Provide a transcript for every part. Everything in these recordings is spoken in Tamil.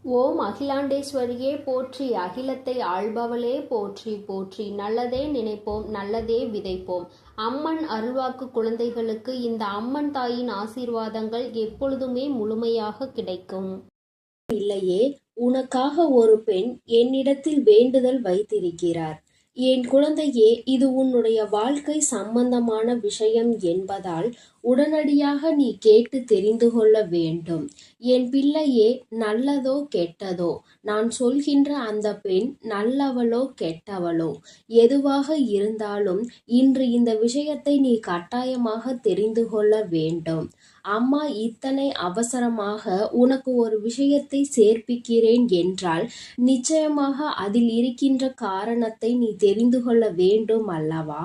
ஓம் அகிலாண்டேஸ்வரியே போற்றி, அகிலத்தை ஆள்பவளே போற்றி போற்றி. நல்லதே நினைப்போம், நல்லதே விதைப்போம். அம்மன் அருள்வாக்கு குழந்தைகளுக்கு இந்த அம்மன் தாயின் ஆசீர்வாதங்கள் எப்பொழுதுமே முழுமையாக கிடைக்கும். இல்லையே, உனக்காக ஒரு பெண் என்னிடத்தில் வேண்டுதல் வைத்திருக்கிறார். என் குழந்தையே, இது உன்னுடைய வாழ்க்கை சம்பந்தமான விஷயம் என்பதால் உடனடியாக நீ கேட்டு தெரிந்து கொள்ள வேண்டும். என் பிள்ளையே, நல்லதோ கெட்டதோ, நான் சொல்கின்ற அந்த பெண் நல்லவளோ கெட்டவளோ எதுவாக இருந்தாலும் இன்று இந்த விஷயத்தை நீ கட்டாயமாக தெரிந்து கொள்ள வேண்டும். அம்மா இத்தனை அவசரமாக உனக்கு ஒரு விஷயத்தை சேர்ப்பிக்கிறேன் என்றால் நிச்சயமாக அதில் இருக்கின்ற காரணத்தை நீ தெரிந்து கொள்ள வேண்டும் அல்லவா?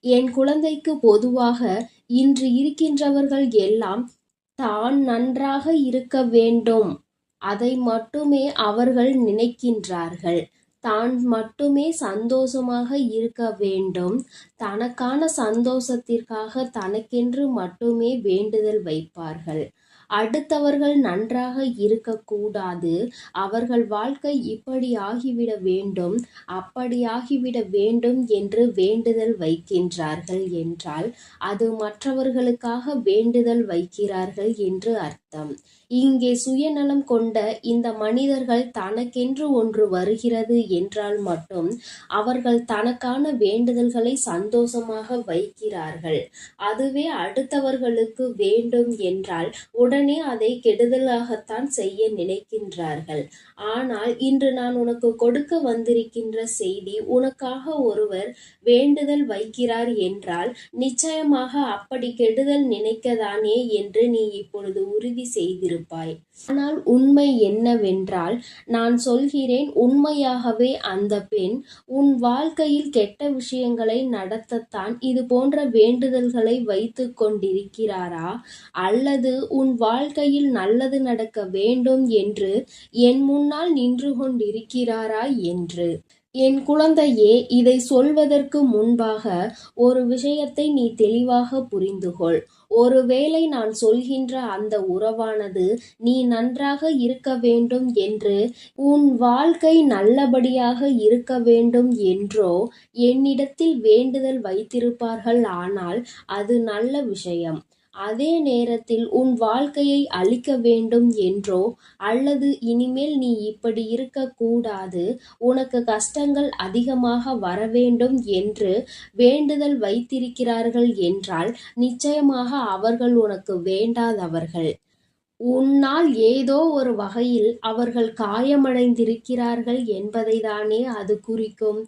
என் குழந்தைக்கு பொதுவாக இன்று இருக்கின்றவர்கள் எல்லாம் தான் நன்றாக இருக்க வேண்டும், அதை மட்டுமே அவர்கள் நினைக்கின்றார்கள். தான் மட்டுமே சந்தோஷமாக இருக்க வேண்டும், தனக்கான சந்தோஷத்திற்காக தனக்கென்று மட்டுமே வேண்டுதல் வைப்பார்கள். அடுத்தவர்கள் நன்றாக இருக்கக்கூடாது, அவர்கள் வாழ்க்கை இப்படி ஆகிவிட வேண்டும், அப்படி ஆகிவிட வேண்டும் என்று வேண்டுதல் வைக்கின்றார்கள் என்றால் அது மற்றவர்களுக்காக வேண்டுதல் வைக்கிறார்கள் என்று அர்த்தம். இங்கே சுயநலம் கொண்ட இந்த மனிதர்கள் தனக்கென்று ஒன்று வருகிறது என்றால் மட்டும் அவர்கள் தனக்கான வேண்டுதல்களை சந்தோஷமாக வைக்கிறார்கள். அதுவே அடுத்தவர்களுக்கு வேண்டும் என்றால் உடனே அதை கெடுதலாகத்தான் செய்ய நினைக்கின்றார்கள். ஆனால் இன்று நான் உனக்கு கொடுக்க வந்திருக்கின்ற செய்தி, உனக்காக ஒருவர் வேண்டுதல் வைக்கிறார் என்றால் நிச்சயமாக அப்படி கெடுதல் நினைக்கதானே என்று நீ இப்பொழுது உறுதி செய்திருப்பாய். ஆனால் உண்மை என்னவென்றால், நான் சொல்கிறேன், உண்மையாகவே அந்த பெண் உன் வாழ்க்கையில் கெட்ட விஷயங்களை நடத்தத்தான் இது போன்ற வேண்டுதல்களை வைத்து கொண்டிருக்கிறாரா, அல்லது உன் வாழ்க்கையில் நல்லது நடக்க வேண்டும் என்று என் முன்னால் நின்று கொண்டிருக்கிறாரா என்று? என் குழந்தையே, இதை சொல்வதற்கு முன்பாக ஒரு விஷயத்தை நீ தெளிவாக புரிந்துகொள். ஒருவேளை நான் சொல்கின்ற அந்த உறவானது நீ நன்றாக இருக்க வேண்டும் என்று, உன் வாழ்க்கை நல்லபடியாக இருக்க வேண்டும் என்றோ என்னிடத்தில் வேண்டுதல் வைத்திருப்பார்கள். ஆனால் அது நல்ல விஷயம். அதே நேரத்தில் உன் வாழ்க்கையை அழிக்க வேண்டும் என்றோ, அல்லது இனிமேல் நீ இப்படி இருக்கக்கூடாது, உனக்கு கஷ்டங்கள் அதிகமாக வர வேண்டும் என்று வேண்டுதல் வைத்திருக்கிறார்கள் என்றால் நிச்சயமாக அவர்கள் உனக்கு வேண்டாதவர்கள். உன்னால் ஏதோ ஒரு வகையில் அவர்கள் காயமடைந்திருக்கிறார்கள் என்பதைதானே அது குறிக்கும்.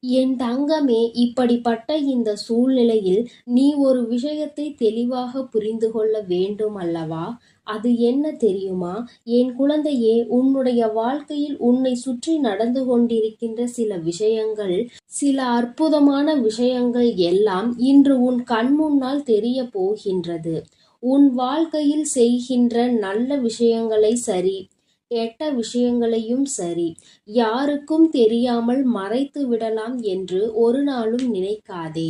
என் தங்கமே, இப்படிப்பட்ட இந்த சூழ்நிலையில் நீ ஒரு விஷயத்தை தெளிவாக புரிந்து கொள்ள வேண்டும் அல்லவா? அது என்ன தெரியுமா? என் குழந்தையே, உன்னுடைய வாழ்க்கையில் உன்னை சுற்றி நடந்து கொண்டிருக்கின்ற சில விஷயங்கள், சில அற்புதமான விஷயங்கள் எல்லாம் இன்று உன் கண் முன்னால் தெரிய போகின்றது. உன் வாழ்க்கையில் செய்கின்ற நல்ல விஷயங்களை சரி, கெட்ட விஷயங்களையும் சரி, யாருக்கும் தெரியாமல் மறைத்து விடலாம் என்று ஒரு நாளும் நினைக்காதே.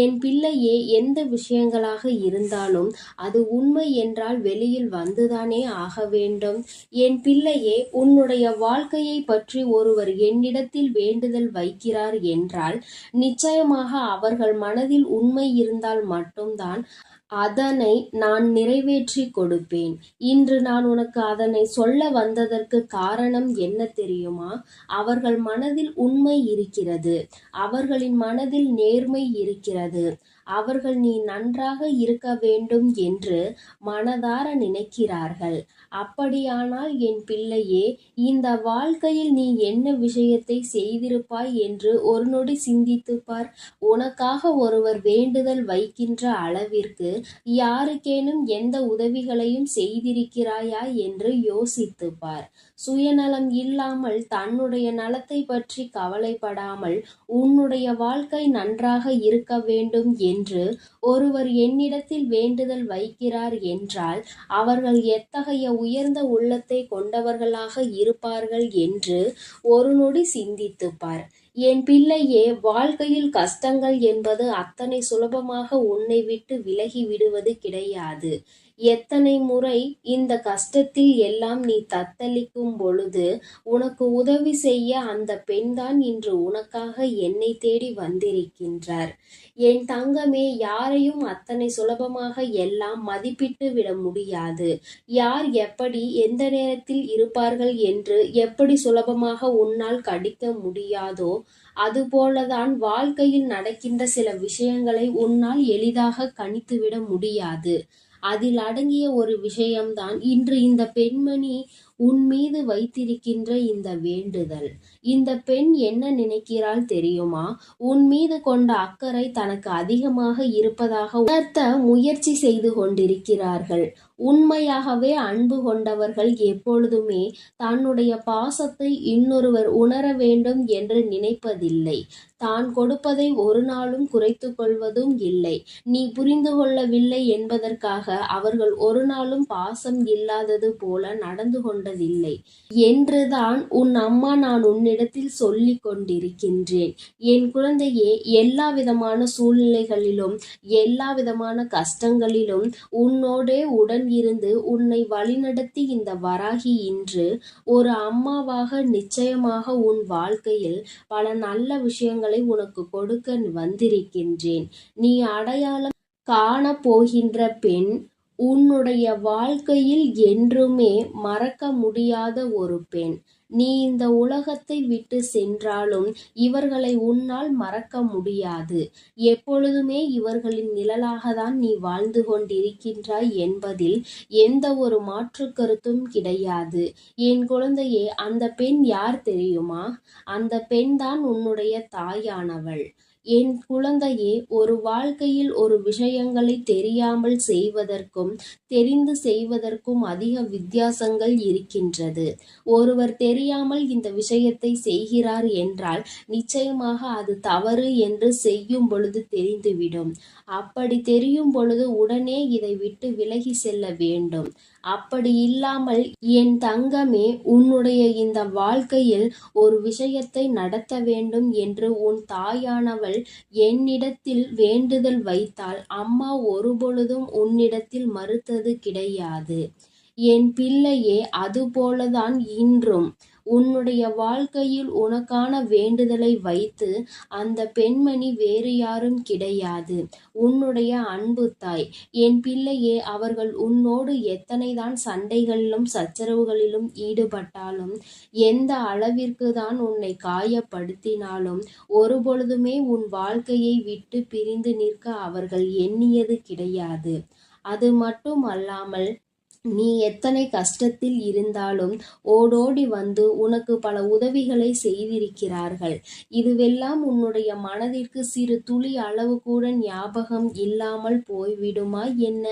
என் பிள்ளையே, எந்த விஷயங்களாக இருந்தாலும் அது உண்மை என்றால் வெளியில் வந்துதானே ஆக வேண்டும். என் பிள்ளையே, உன்னுடைய வாழ்க்கையை பற்றி ஒருவர் என்னிடத்தில் வேண்டுதல் வைக்கிறார் என்றால் நிச்சயமாக அவர்கள் மனதில் உண்மை இருந்தால் மட்டும்தான் அதனை நான் நிறைவேற்றி கொடுப்பேன். இன்று நான் உனக்கு அதனை சொல்ல வந்ததற்கு காரணம் என்ன தெரியுமா? அவர்கள் மனதில் உண்மை இருக்கிறது, அவர்களின் மனதில் நேர்மை இருக்கிறது, அவர்கள் நீ நன்றாக இருக்க வேண்டும் என்று மனதார நினைக்கிறார்கள். அப்படியானால் என் பிள்ளையே, இந்த வாழ்க்கையில் நீ என்ன விஷயத்தை செய்திருப்பாய் என்று ஒரு நொடி சிந்தித்துப் பார். உனக்காக ஒருவர் வேண்டுதல் வைக்கின்ற அளவிற்கு யாருக்கேனும் எந்த உதவிகளையும் செய்திருக்கிறாயா என்று யோசித்துப் பார். சுயநலம் இல்லாமல், தன்னுடைய நலத்தை பற்றி கவலைப்படாமல், உன்னுடைய வாழ்க்கை நன்றாக இருக்க வேண்டும் என்று ஒருவர் என்னிடத்தில் வேண்டுதல் வைக்கிறார் என்றால் அவர்கள் எத்தகைய உயர்ந்த உள்ளத்தை கொண்டவர்களாக இருப்பார்கள் என்று ஒரு நொடி சிந்தித்துப் பார். என் பிள்ளையே, வாழ்க்கையில் கஷ்டங்கள் என்பது அத்தனை சுலபமாக உன்னை விட்டு விலகி விடுவது கிடையாது. எத்தனை முறை இந்த கஷ்டத்தில் எல்லாம் நீ தத்தளிக்கும் பொழுது உனக்கு உதவி செய்ய அந்த பெண்தான் இன்று உனக்காக என்னை தேடி வந்திருக்கின்றார். என் தங்கமே, யாரையும் அத்தனை சுலபமாக எல்லாம் மதிப்பிட்டு விட முடியாது. யார் எப்படி எந்த நேரத்தில் இருப்பார்கள் என்று எப்படி சுலபமாக உன்னால் கடிக்க முடியாதோ அதுபோலதான் வாழ்க்கையில் நடக்கின்ற சில விஷயங்களை உன்னால் எளிதாக கணித்துவிட முடியாது. அதில் அடங்கிய ஒரு விஷயம்தான் இன்று இந்த பெண்மணி உன் மீது வைத்திருக்கின்ற இந்த வேண்டுதல். இந்த பெண் என்ன நினைக்கிறாள் தெரியுமா? உன் மீது கொண்ட அக்கறை தனக்கு அதிகமாக இருப்பதாக உணர்த்த முயற்சி செய்து கொண்டிருக்கிறார்கள். உண்மையாகவே அன்பு கொண்டவர்கள் எப்பொழுதுமே தன்னுடைய பாசத்தை இன்னொருவர் உணர வேண்டும் என்று நினைப்பதில்லை. தான் கொடுப்பதை ஒரு நாளும் குறைத்து கொள்வதும் இல்லை. நீ புரிந்து கொள்ளவில்லை என்பதற்காக அவர்கள் ஒரு நாளும் பாசம் இல்லாதது போல நடந்து கொண்டதில்லை என்றுதான் உன் அம்மா நான் உன்னிடத்தில் சொல்லிக் கொண்டிருக்கின்றேன். என் குழந்தையே, எல்லா விதமான சூழ்நிலைகளிலும் எல்லா விதமான கஷ்டங்களிலும் உன்னோடே உடன் இருந்து உன்னை வழிநடத்தி இந்த வராகி இன்று ஒரு அம்மாவாக நிச்சயமாக உன் வாழ்க்கையில் பல நல்ல விஷயங்களை உனக்கு கொடுக்க வந்திருக்கின்றேன். நீ அடையாளம் காண போகின்ற பெண் உன்னுடைய வாழ்க்கையில் என்றுமே மறக்க முடியாத ஒரு பெண். நீ இந்த உலகத்தை விட்டு சென்றாலும் இவர்களை உன்னால் மறக்க முடியாது. எப்பொழுதுமே இவர்களின் நிழலாகத்தான் நீ வாழ்ந்து கொண்டிருக்கின்றாய் என்பதில் எந்த ஒரு மாற்று கருத்தும் கிடையாது. என் குழந்தையே, அந்த பெண் யார் தெரியுமா? அந்த பெண்தான் உன்னுடைய தாயானவள். என் குழந்தையே, ஒரு வாழ்க்கையில் ஒரு விஷயங்களை தெரியாமல் செய்வதற்கும் தெரிந்து செய்வதற்கும் அதிக வித்தியாசங்கள் இருக்கின்றது. ஒருவர் தெரியாமல் இந்த விஷயத்தை செய்கிறார் என்றால் நிச்சயமாக அது தவறு என்று செய்யும் பொழுது தெரிந்துவிடும். அப்படி தெரியும் பொழுது உடனே இதை விட்டு விலகி செல்ல வேண்டும். அப்படி இல்லாமல் என் தங்கமே, உன்னுடைய இந்த வாழ்க்கையில் ஒரு விஷயத்தை நடத்த வேண்டும் என்று உன் தாயானவள் என்னிடத்தில் வேண்டுதல் வைத்தால் அம்மா ஒருபொழுதும் உன்னிடத்தில் மறுத்தது கிடையாது. என் பிள்ளையே, அதுபோலதான் இன்றும் உன்னுடைய வாழ்க்கையில் உனக்கான வேண்டுதலை வைத்து அந்த பெண்மணி வேறு யாரும் கிடையாது, உன்னுடைய அன்பு தாய். என் பிள்ளையே, அவர்கள் உன்னோடு எத்தனைதான் சண்டைகளிலும் சச்சரவுகளிலும் ஈடுபட்டாலும் எந்த அளவிற்கு தான் உன்னை காயப்படுத்தினாலும் ஒருபொழுதுமே உன் வாழ்க்கையை விட்டு பிரிந்து நிற்க அவர்கள் எண்ணியது கிடையாது. அது மட்டும் அல்லாமல் நீ எத்தனை கஷ்டத்தில் இருந்தாலும் ஓடோடி வந்து உனக்கு பல உதவிகளை செய்திருக்கிறார்கள். இதுவெல்லாம் உன்னுடைய மனதிற்கு சிறு துளி அளவு கூட ஞாபகம் இல்லாமல் போய்விடுமா என்ன?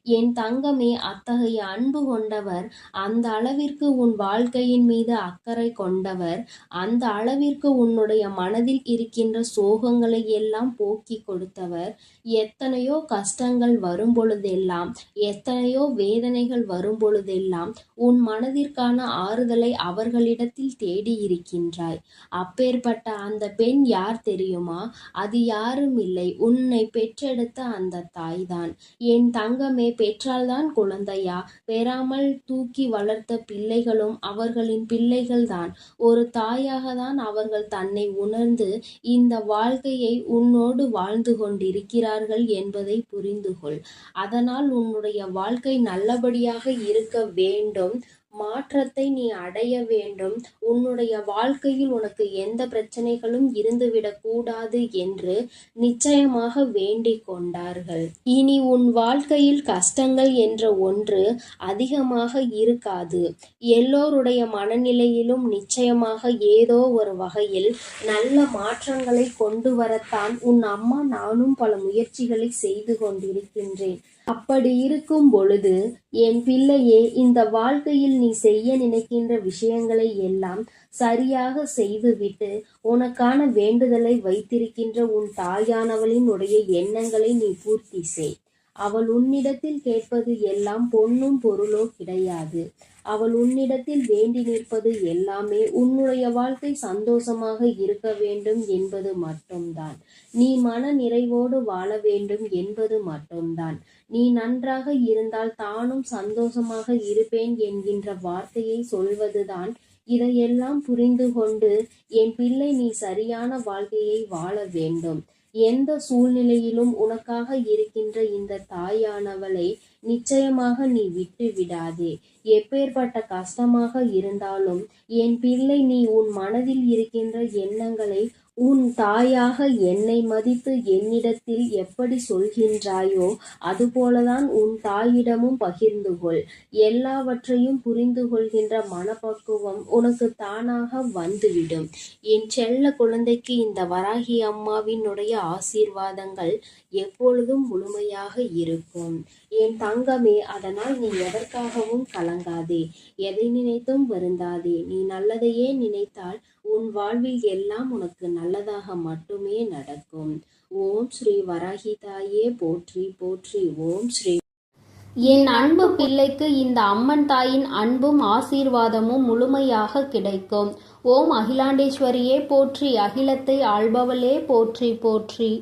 என் தங்கமே, அத்தகைய அன்பு கொண்டவர், அந்த அளவிற்கு உன் வாழ்க்கையின் மீது அக்கறை கொண்டவர், அந்த அளவிற்கு உன்னுடைய மனதில் இருக்கின்ற சோகங்களை எல்லாம் போக்கி கொடுத்தவர், எத்தனையோ கஷ்டங்கள் வரும் பொழுதெல்லாம் எத்தனையோ வேதனைகள் வரும் பொழுதெல்லாம் உன் மனதிற்கான ஆறுதலை அவர்களிடத்தில் தேடி இருக்கின்றாய். அப்பேற்பட்ட அந்த பெண் யார் தெரியுமா? அது யாரும் இல்லை, உன்னை பெற்றெடுத்த அந்த தாய்தான். என் தங்கமே, பெற்றால்தான் குழந்தையா? பெறாமல் தூக்கி வளர்த்த பிள்ளைகளும் அவர்களின் பிள்ளைகள்தான். ஒரு தாயாக தான் அவர்கள் தன்னை உணர்ந்து இந்த வாழ்க்கையை உன்னோடு வாழ்ந்து கொண்டிருக்கிறார்கள் என்பதை புரிந்து கொள். அதனால் உன்னுடைய வாழ்க்கை நல்லபடியாக இருக்க வேண்டும். மாற்றத்தை நீ அடைய வேண்டும். உன்னுடைய வாழ்க்கையில் உனக்கு எந்த பிரச்சனைகளும் இருந்துவிடக் கூடாது என்று நிச்சயமாக வேண்டிக் கொண்டார்கள். இனி உன் வாழ்க்கையில் கஷ்டங்கள் என்ற ஒன்று அதிகமாக இருக்காது. எல்லோருடைய மனநிலையிலும் நிச்சயமாக ஏதோ ஒரு வகையில் நல்ல மாற்றங்களை கொண்டு வரத்தான் உன் அம்மா நானும் பல முயற்சிகளை செய்து கொண்டிருக்கின்றேன். அப்படி இருக்கும் பொழுது என் பிள்ளையே, இந்த வாழ்க்கையில் நீ செய்ய நினைக்கின்ற விஷயங்களை எல்லாம் சரியாக செய்துவிட்டு உனக்கான வேண்டுதலை வைத்திருக்கின்ற உன் தாயானவளின் உடைய எண்ணங்களை நீ பூர்த்தி செய். அவள் உன்னிடத்தில் கேட்பது எல்லாம் பொன்னும் பொருளோ கிடையாது. அவள் உன்னிடத்தில் வேண்டி நிற்பது எல்லாமே உன்னுடைய வாழ்க்கை சந்தோஷமாக இருக்க வேண்டும் என்பது மட்டும்தான். நீ மன நிறைவோடு வாழ வேண்டும் என்பது மட்டும்தான். நீ நன்றாக இருந்தால் தானும் சந்தோஷமாக இருப்பேன் என்கின்ற வார்த்தையை சொல்வதுதான். இதையெல்லாம் புரிந்து கொண்டு என் பிள்ளை நீ சரியான வாழ்க்கையை வாழ வேண்டும். எந்த சூழ்நிலையிலும் உனக்காக இருக்கின்ற இந்த தாயானவளை நிச்சயமாக நீ விட்டு விடாதே. எப்பேற்பட்ட கஷ்டமாக இருந்தாலும் என் பிள்ளை நீ உன் மனதில் இருக்கின்ற எண்ணங்களை உன் தாயாக என்னை மதித்து என்னிடத்தில் எப்படி சொல்கின்றாயோ அதுபோலதான் உன் தாயிடமும் பகிர்ந்து கொள். எல்லாவற்றையும் புரிந்து கொள்கின்ற மனப்பக்குவம் உனக்கு தானாக வந்துவிடும். என் செல்ல குழந்தைக்கு இந்த வராகி அம்மாவினுடைய ஆசீர்வாதங்கள் எப்பொழுதும் முழுமையாக இருக்கும். என் தங்கமே, அதனால் நீ எதற்காகவும் கலங்காதே, எதை நினைத்தும் வருந்தாதே. நீ நல்லதையே நினைத்தால் உன் வாழ்வில் எல்லாம் உனக்கு நல்லதாக மட்டுமே நடக்கும். ஓம் ஸ்ரீ வராகி தாயே போற்றி போற்றி. ஓம் ஸ்ரீ. என் அன்பு பிள்ளைக்கு இந்த அம்மன் தாயின் அன்பும் ஆசீர்வாதமும் முழுமையாக கிடைக்கும். ஓம் அகிலாண்டேஸ்வரியே போற்றி, அகிலத்தை ஆள்பவளே போற்றி போற்றி.